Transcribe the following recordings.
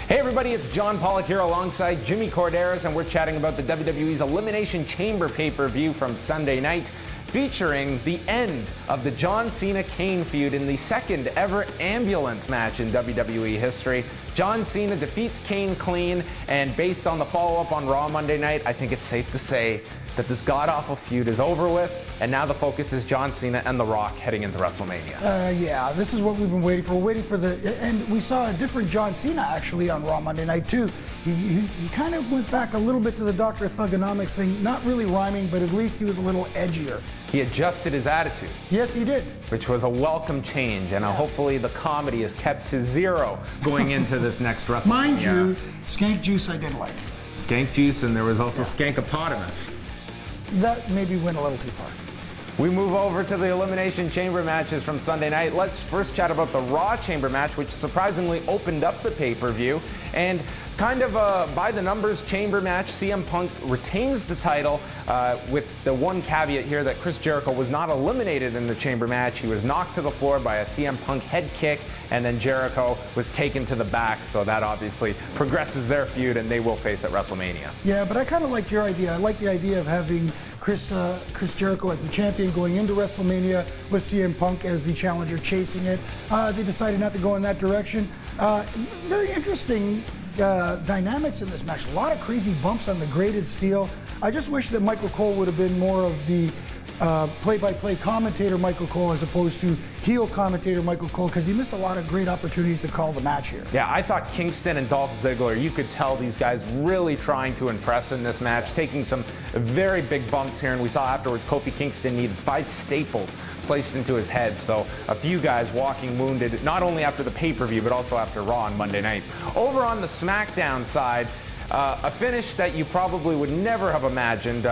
Hey everybody, it's John Pollock here alongside Jimmy Corderas, and we're chatting about the WWE's Elimination Chamber pay-per-view from Sunday night, featuring the end of the John Cena-Kane feud in the second ever ambulance match in WWE history. John Cena defeats Kane clean, and based on the follow-up on Raw Monday night, I think it's safe to say that this god-awful feud is over with, and now the focus is John Cena and The Rock heading into WrestleMania. Yeah, this is what we've been waiting for. We're waiting for and we saw a different John Cena actually on Raw Monday night too. He kind of went back a little bit to the Dr. Thugonomics thing, not really rhyming, but at least he was a little edgier. He adjusted his attitude. Yes, he did. Which was a welcome change, and hopefully the comedy is kept to zero going into this next WrestleMania. Mind you, Skank Juice I did like. Skank Juice, and there was also Skankopotamus. That maybe went a little too far. We move over to the Elimination Chamber matches from Sunday night. Let's first chat about the Raw Chamber match, which surprisingly opened up the pay-per-view. And kind of a by-the-numbers chamber match. CM Punk retains the title with the one caveat here that Chris Jericho was not eliminated in the chamber match. He was knocked to the floor by a CM Punk head kick, and then Jericho was taken to the back, so that obviously progresses their feud, and they will face at WrestleMania. Yeah, but I kind of like your idea. I like the idea of having Chris Jericho as the champion going into WrestleMania with CM Punk as the challenger chasing it. They decided not to go in that direction. Very interesting dynamics in this match. A lot of crazy bumps on the graded steel. I just wish that Michael Cole would have been more of the play-by-play commentator Michael Cole as opposed to heel commentator Michael Cole, because he missed a lot of great opportunities to call the match here. Yeah, I thought Kingston and Dolph Ziggler, you could tell these guys really trying to impress in this match, taking some very big bumps here, and we saw afterwards Kofi Kingston needed 5 staples placed into his head, so a few guys walking wounded, not only after the pay-per-view, but also after Raw on Monday night. Over on the SmackDown side, a finish that you probably would never have imagined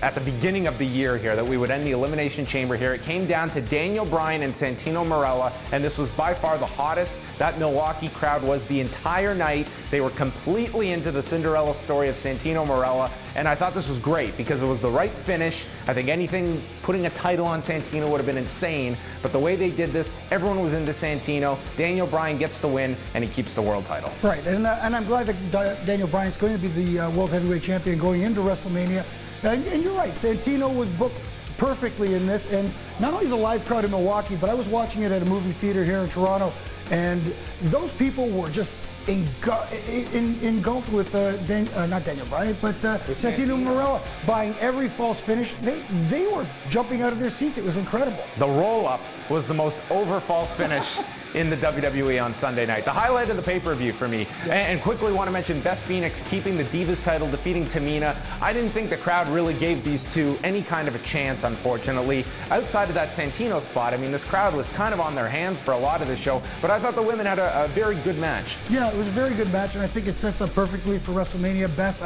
at the beginning of the year here, that we would end the Elimination Chamber here. It came down to Daniel Bryan and Santino Marella, and this was by far the hottest that Milwaukee crowd was the entire night. They were completely into the Cinderella story of Santino Marella, and I thought this was great because it was the right finish. I think anything, putting a title on Santino would have been insane, but the way they did this, everyone was into Santino. Daniel Bryan gets the win, and he keeps the world title. Right, and I'm glad that Daniel Bryan's going to be the World Heavyweight Champion going into WrestleMania. And you're right, Santino was booked perfectly in this, and not only the live crowd in Milwaukee, but I was watching it at a movie theater here in Toronto, and those people were just engulfed with not Daniel Bryan, but Santino Marella, buying every false finish. They were jumping out of their seats. It was incredible. The roll-up was the most over false finish in the WWE on Sunday night. The highlight of the pay-per-view for me. And quickly want to mention Beth Phoenix keeping the Divas title, defeating Tamina. I didn't think the crowd really gave these two any kind of a chance, unfortunately. Outside of that Santino spot, I mean, this crowd was kind of on their hands for a lot of the show, but I thought the women had a very good match. Yeah, it was a very good match, and I think it sets up perfectly for WrestleMania. Beth,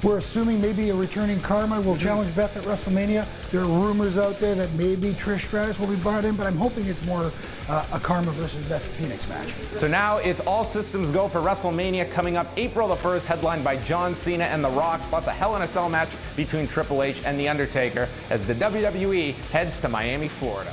we're assuming maybe a returning Karma will challenge Beth at WrestleMania. There are rumors out there that maybe Trish Stratus will be brought in, but I'm hoping it's more a Karma versus Beth Phoenix match. So now it's all systems go for WrestleMania coming up April the 1st, headlined by John Cena and The Rock, plus a Hell in a Cell match between Triple H and The Undertaker as the WWE heads to Miami, Florida.